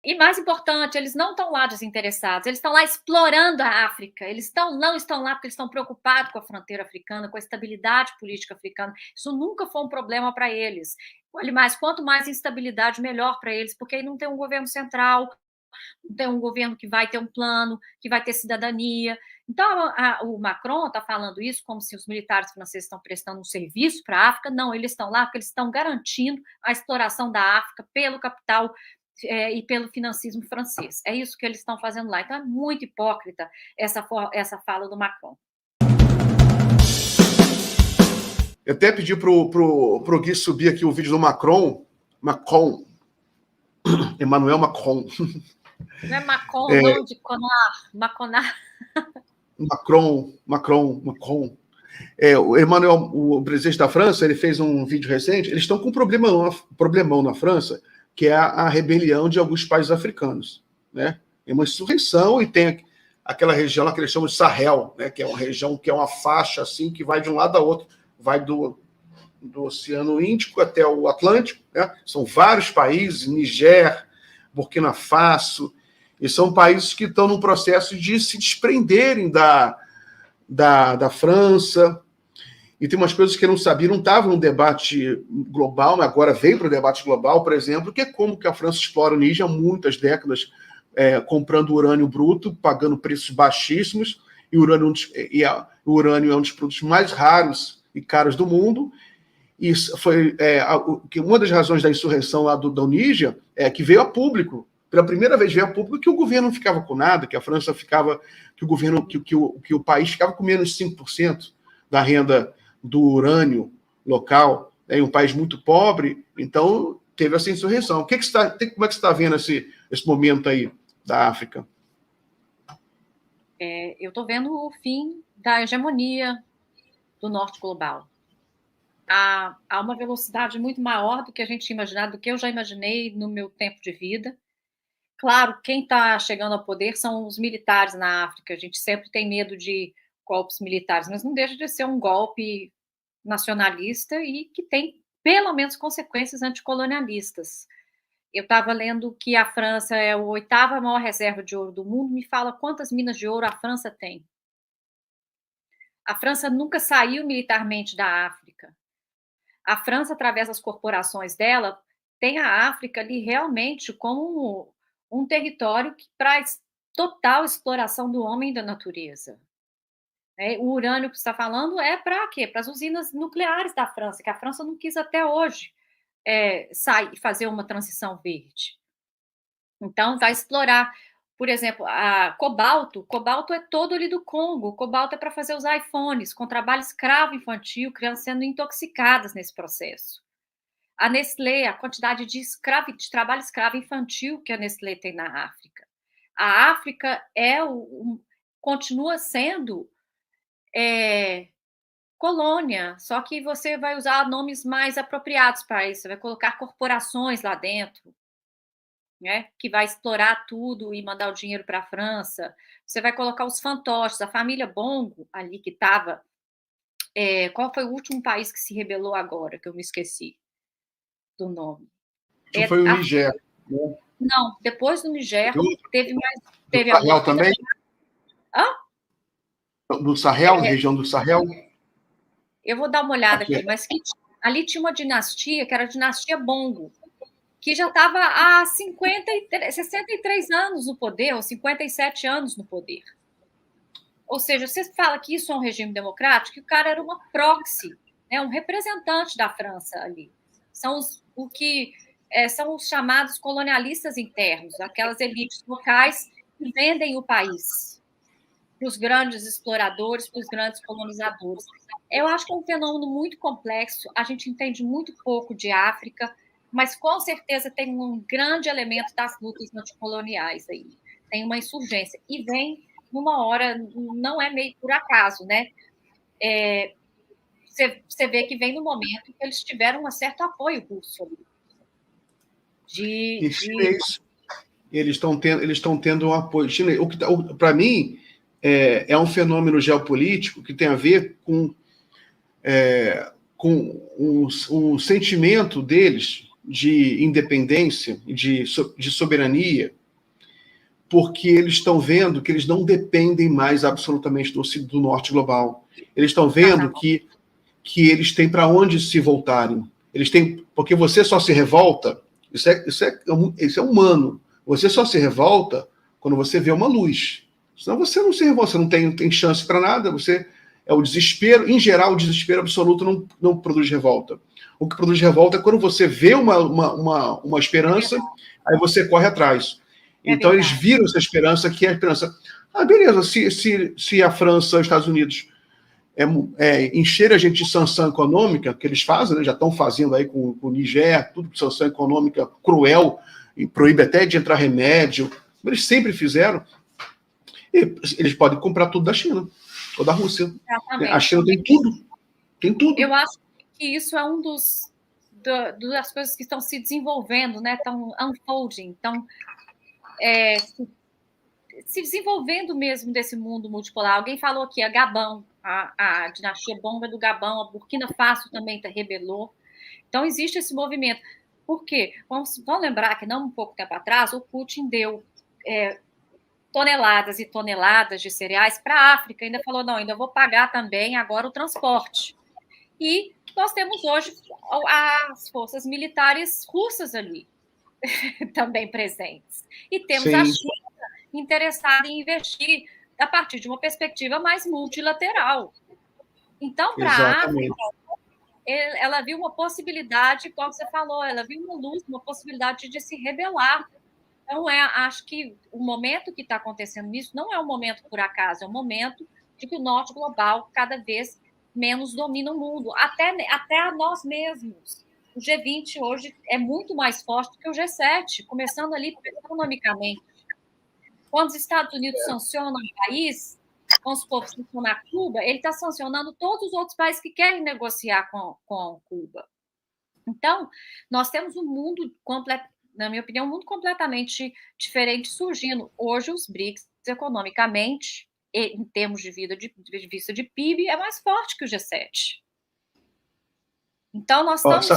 E mais importante, eles não estão lá desinteressados, eles estão lá explorando a África, não estão lá porque eles estão preocupados com a fronteira africana, com a estabilidade política africana. Isso nunca foi um problema para eles. Quanto mais instabilidade, melhor para eles, porque aí não tem um governo central, não tem um governo que vai ter um plano, que vai ter cidadania. Então, o Macron está falando isso como se os militares franceses estão prestando um serviço para a África. Não, eles estão lá porque eles estão garantindo a exploração da África pelo capital e pelo financismo francês. É isso que eles estão fazendo lá. Então, é muito hipócrita essa fala do Macron. Eu até pedi pro Gui subir aqui o vídeo do Macron. Emmanuel Macron. Não é Macron, não, de Maconar. Macron. O Emmanuel, o presidente da França, ele fez um vídeo recente. Eles estão com um problemão na França, que é a rebelião de alguns países africanos, né? É uma insurreição e tem aquela região lá que eles chamam de Sahel, né? Que é uma região que é uma faixa assim que vai de um lado a outro, vai do Oceano Índico até o Atlântico, né? São vários países, Niger, Burkina Faso, e são países que estão no processo de se desprenderem da França. E tem umas coisas que eu não sabia, não estava no debate global, mas agora veio para o debate global, por exemplo, que é como que a França explora o Níger há muitas décadas, comprando urânio bruto, pagando preços baixíssimos, e o urânio é um dos produtos mais raros e caros do mundo. E foi que uma das razões da insurreição lá do Níger é que veio a público, pela primeira vez veio a público, que o governo não ficava com nada, que a França ficava, que o governo, que o país ficava com menos de 5% da renda do urânio local, em um país muito pobre. Então teve essa insurreição. Como é que você está vendo esse momento aí da África? Eu estou vendo o fim da hegemonia do norte global. Há uma velocidade muito maior do que a gente tinha imaginado, do que eu já imaginei no meu tempo de vida. Claro, quem está chegando ao poder são os militares na África. A gente sempre tem medo de golpes militares, mas não deixa de ser um golpe nacionalista e que tem, pelo menos, consequências anticolonialistas. Eu estava lendo que a França é a 8ª maior reserva de ouro do mundo. Me fala quantas minas de ouro a França tem. A França nunca saiu militarmente da África. A França, através das corporações dela, tem a África ali realmente como um território para total exploração do homem e da natureza. O urânio que você está falando é para quê? Para as usinas nucleares da França, que a França não quis até hoje fazer uma transição verde. Então, vai explorar, por exemplo, cobalto é todo ali do Congo, cobalto é para fazer os iPhones, com trabalho escravo infantil, crianças sendo intoxicadas nesse processo. A Nestlé, a quantidade de trabalho escravo infantil que a Nestlé tem na África. A África continua sendo colônia, só que você vai usar nomes mais apropriados para isso, você vai colocar corporações lá dentro, né, que vai explorar tudo e mandar o dinheiro para a França. Você vai colocar os fantoches, a família Bongo ali que estava... qual foi o último país que se rebelou agora, que eu me esqueci do nome? Foi o Niger. Né? Não, depois do Niger, teve mais... Teve a Sahel também? Hã? Do Sahel, região do Sahel? Eu vou dar uma olhada aqui, mas ali tinha uma dinastia, que era a dinastia Bongo, que já estava há 63 anos no poder, ou 57 anos no poder. Ou seja, você fala que isso é um regime democrático, o cara era uma proxy, né, um representante da França ali. São são os chamados colonialistas internos, aquelas elites locais que vendem o país para os grandes exploradores, para os grandes colonizadores. Eu acho que é um fenômeno muito complexo, a gente entende muito pouco de África, mas com certeza tem um grande elemento das lutas anticoloniais aí. Tem uma insurgência, e vem numa hora, não é meio por acaso, né? Você vê que vem no momento que eles tiveram um certo apoio russo ali. Eles estão tendo um apoio chinês. Para mim, é um fenômeno geopolítico que tem a ver com um sentimento deles, de independência, de soberania, porque eles estão vendo que eles não dependem mais absolutamente do norte global. Eles estão vendo que eles têm para onde se voltarem. Eles têm, porque você só se revolta, isso é humano, você só se revolta quando você vê uma luz. Senão você não se revolta, você não tem chance para nada, é o desespero, em geral, o desespero absoluto não produz revolta. O que produz revolta é quando você vê uma esperança, aí você corre atrás. Então, eles viram essa esperança, que é a esperança. Beleza, se a França e os Estados Unidos encher a gente de sanção econômica, que eles fazem, né, já estão fazendo aí com o Niger, tudo sanção econômica cruel, e proíbe até de entrar remédio, eles sempre fizeram, eles podem comprar tudo da China, ou da Rússia. Exatamente. A China tem tudo. Eu acho que isso é um das coisas que estão se desenvolvendo, né, estão unfolding, estão se desenvolvendo mesmo desse mundo multipolar. Alguém falou aqui, a Gabão, a dinastia Bonga do Gabão, a Burkina Faso também rebelou. Então, existe esse movimento. Por quê? Vamos lembrar que, não um pouco tempo atrás, o Putin deu toneladas e toneladas de cereais para a África, ainda falou, não, ainda vou pagar também agora o transporte. E nós temos hoje as forças militares russas ali, também presentes. E temos a China interessada em investir a partir de uma perspectiva mais multilateral. Então, para a África, ela viu uma possibilidade, como você falou, ela viu uma luz, uma possibilidade de se rebelar. Então, acho que o momento que está acontecendo isso não é um momento por acaso, é um momento de que o norte global cada vez menos domina o mundo, até a nós mesmos. O G20 hoje é muito mais forte do que o G7, começando ali economicamente. Quando os Estados Unidos sancionam um país, vamos supor, sancionar Cuba, ele está sancionando todos os outros países que querem negociar com Cuba. Então, nós temos um mundo na minha opinião, um mundo completamente diferente surgindo. Hoje, os BRICS, economicamente, em termos de vista de PIB, é mais forte que o G7. Então, nós estamos...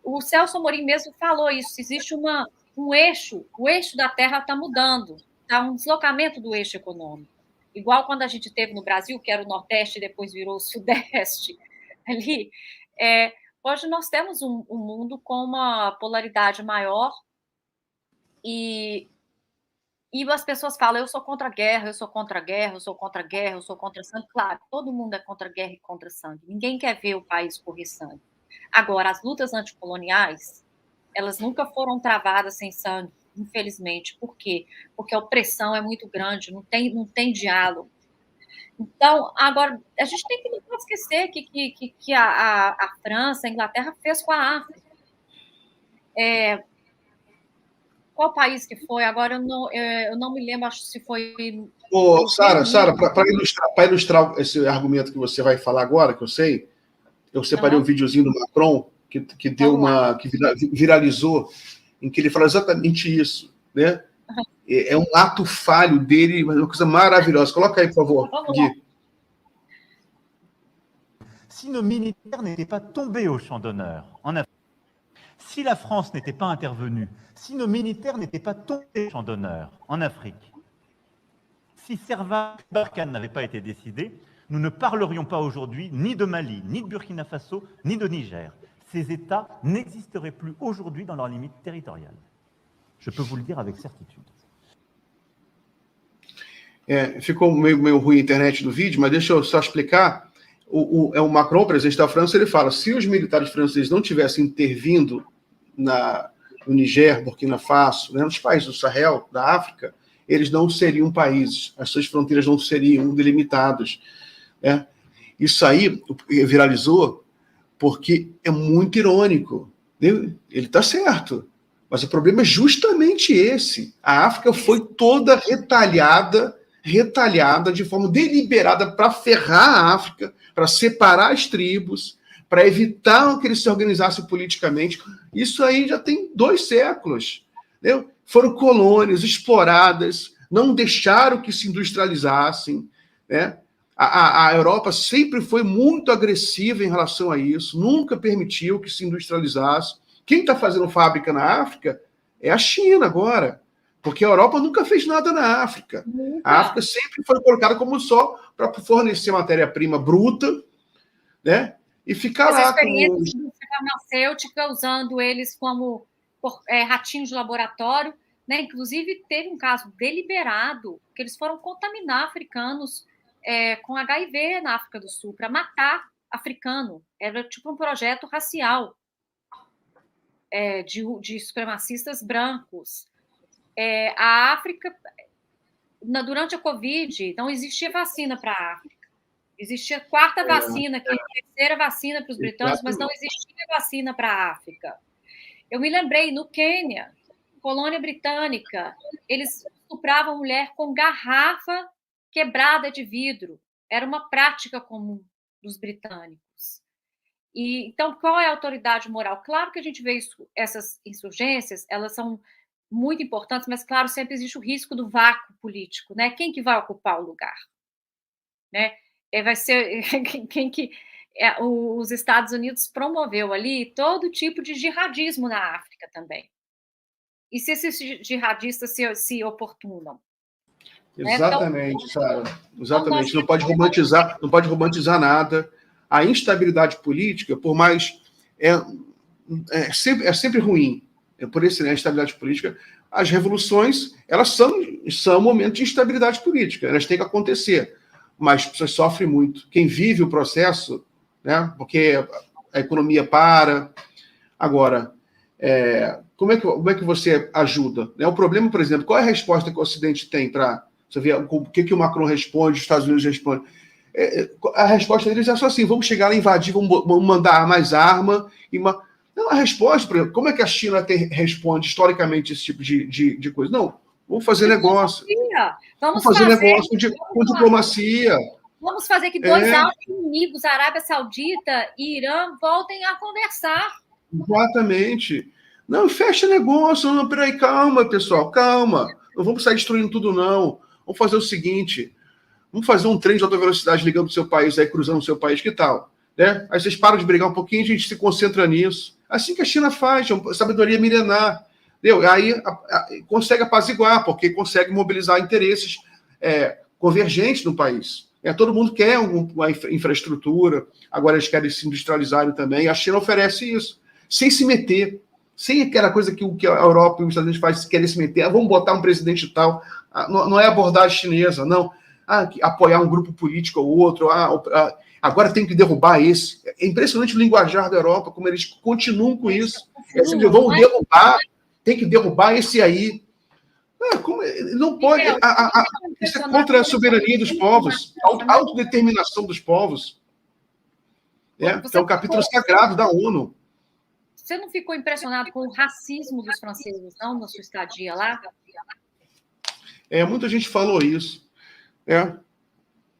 O Celso Amorim mesmo falou isso, existe um eixo, o eixo da Terra está mudando, está um deslocamento do eixo econômico. Igual quando a gente teve no Brasil, que era o Nordeste e depois virou o Sudeste, ali... Hoje nós temos um mundo com uma polaridade maior e as pessoas falam, eu sou contra a guerra, eu sou contra a guerra, eu sou contra a guerra, eu sou contra sangue. Claro, todo mundo é contra a guerra e contra sangue. Ninguém quer ver o país correr sangue. Agora, as lutas anticoloniais, elas nunca foram travadas sem sangue, infelizmente. Por quê? Porque a opressão é muito grande, não tem diálogo. Então, agora, a gente tem que não esquecer que a França, a Inglaterra fez com a África. Qual país que foi? Agora eu não me lembro, acho que se foi... Sara, para ilustrar esse argumento que você vai falar agora, que eu separei um videozinho do Macron, que deu que viralizou, em que ele fala exatamente isso, né? É um ato falho dele, mas uma coisa maravilhosa. Coloca aí, por favor, Gui. Si nos militaires n'étaient pas tombés au champ d'honneur en Afrique, si la France n'était pas intervenue, si nos militaires n'étaient pas tombés au champ d'honneur en Afrique, si Serval Barkhane n'avait pas été décidé, nous ne parlerions pas aujourd'hui ni de Mali, ni de Burkina Faso, ni de Niger. Ces États n'existeraient plus aujourd'hui dans leurs limites territoriales. Je peux vous le dire avec certitude. Ficou meio ruim a internet do vídeo, mas deixa eu só explicar. O Macron, presidente da França, ele fala, se os militares franceses não tivessem intervindo no Niger, Burkina Faso, né, nos países do Sahel, da África, eles não seriam países, as suas fronteiras não seriam delimitadas. Né? Isso aí viralizou porque é muito irônico. Ele está certo, mas o problema é justamente esse. A África foi toda retalhada de forma deliberada para ferrar a África, para separar as tribos, para evitar que eles se organizassem politicamente. Isso aí já tem 2 séculos. Entendeu? Foram colônias exploradas, não deixaram que se industrializassem. Né? A Europa sempre foi muito agressiva em relação a isso, nunca permitiu que se industrializasse. Quem está fazendo fábrica na África é a China agora, porque a Europa nunca fez nada na África. A África sempre foi colocada como só para fornecer matéria-prima bruta, né? E ficar lá com... farmacêutica, usando eles como ratinhos de laboratório, né? Inclusive, teve um caso deliberado que eles foram contaminar africanos com HIV na África do Sul, para matar africano. Era tipo um projeto racial de supremacistas brancos. A África, durante a Covid, não existia vacina para a África. Existia a quarta vacina, que é a terceira vacina para os britânicos, mas não existia vacina para a África. Eu me lembrei, no Quênia, colônia britânica, eles estupravam mulher com garrafa quebrada de vidro. Era uma prática comum dos britânicos. Então, qual é a autoridade moral? Claro que a gente vê essas insurgências, elas são muito importantes, mas, claro, sempre existe o risco do vácuo político, né? Quem que vai ocupar o lugar? Né? Vai ser os Estados Unidos promoveu ali todo tipo de jihadismo na África também. E se esses jihadistas se oportunam? Exatamente, né? Sara. Exatamente. Não pode romantizar nada. A instabilidade política, por mais... É sempre ruim. Por isso, né, a instabilidade política... As revoluções, elas são momentos de instabilidade política. Elas têm que acontecer. Mas as pessoas sofrem muito. Quem vive o processo, né, porque a economia para. Agora, como é que você ajuda? O problema, por exemplo, qual é a resposta que o Ocidente tem para... Você vê o que o Macron responde, os Estados Unidos respondem. A resposta deles é só assim: vamos chegar lá, invadir, vamos mandar mais arma. Não, a resposta, por exemplo, como é que a China responde historicamente esse tipo de coisa? Não, vamos fazer negócio. Vamos fazer negócio com diplomacia. Vamos fazer que dois altos inimigos, Arábia Saudita e Irã, voltem a conversar. Exatamente. Não, fecha negócio. Não, peraí, calma, pessoal, calma. Não vamos sair destruindo tudo, não. Vamos fazer o seguinte: vamos fazer um trem de alta velocidade ligando o seu país, aí cruzando o seu país, que tal? Né? Aí vocês param de brigar um pouquinho, a gente se concentra nisso. Assim que a China faz, sabedoria milenar. Entendeu? Aí consegue apaziguar, porque consegue mobilizar interesses convergentes no país. Todo mundo quer uma infraestrutura, agora eles querem se industrializarem também. A China oferece isso, sem se meter, sem aquela coisa que a Europa e os Estados Unidos fazem, querer se meter. Vamos botar um presidente tal. Não é abordagem chinesa, não. Apoiar um grupo político ou outro. Agora tem que derrubar esse. É impressionante o linguajar da Europa, como eles continuam com isso. Vão derrubar, tem que derrubar esse aí. Não pode. Isso é contra a soberania dos povos, a autodeterminação dos povos. É um capítulo sagrado da ONU. Você não ficou impressionado com o racismo dos franceses, não, na sua estadia lá? Muita gente falou isso.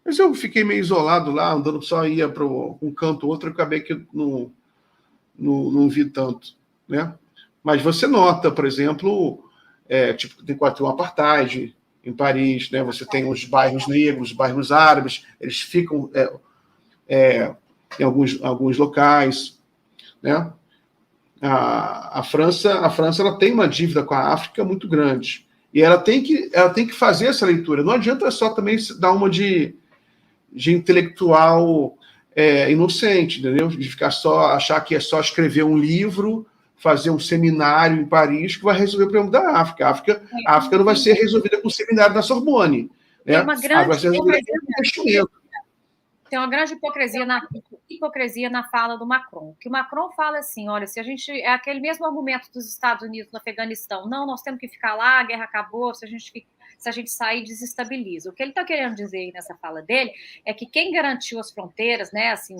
Mas eu fiquei meio isolado lá, andando, só ia para um canto ou outro, e acabei que não vi tanto. Né? Mas você nota, por exemplo, tem um apartheid em Paris, né? Você tem os bairros negros, os bairros árabes, eles ficam em alguns locais. Né? A França ela tem uma dívida com a África muito grande. E ela tem que fazer essa leitura. Não adianta só também dar uma de intelectual inocente, entendeu? De achar que é só escrever um livro, fazer um seminário em Paris que vai resolver o problema da África. A África não vai ser resolvida com o seminário da Sorbonne. Né? Vai ser resolvida com investimento. Tem uma grande hipocrisia na fala do Macron. Que o Macron fala assim: olha, se a gente. É aquele mesmo argumento dos Estados Unidos no Afeganistão. Não, nós temos que ficar lá, a guerra acabou, se a gente sair, desestabiliza. O que ele está querendo dizer aí nessa fala dele é que quem garantiu as fronteiras, né, assim,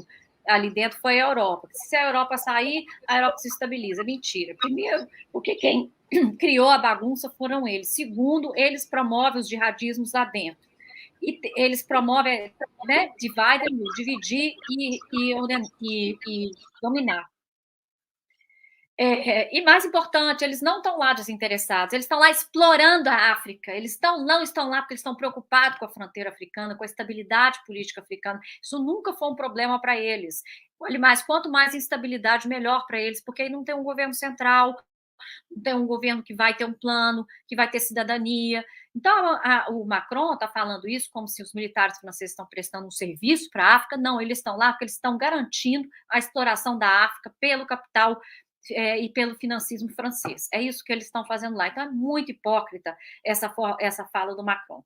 ali dentro foi a Europa. Se a Europa sair, a Europa se estabiliza. Mentira. Primeiro, porque quem criou a bagunça foram eles. Segundo, eles promovem os jihadismos lá dentro. E eles promovem, né, divide and rule, dividir e dominar. E mais importante, eles não estão lá desinteressados, eles estão lá explorando a África, eles não estão lá porque eles estão preocupados com a fronteira africana, com a estabilidade política africana. Isso nunca foi um problema para eles. Mas quanto mais instabilidade, melhor para eles, porque aí não tem um governo central, não tem um governo que vai ter um plano, que vai ter cidadania. Então, o Macron está falando isso como se os militares franceses estão prestando um serviço para a África. Não, eles estão lá porque eles estão garantindo a exploração da África pelo capital e pelo financismo francês. É isso que eles estão fazendo lá. Então, é muito hipócrita essa fala do Macron.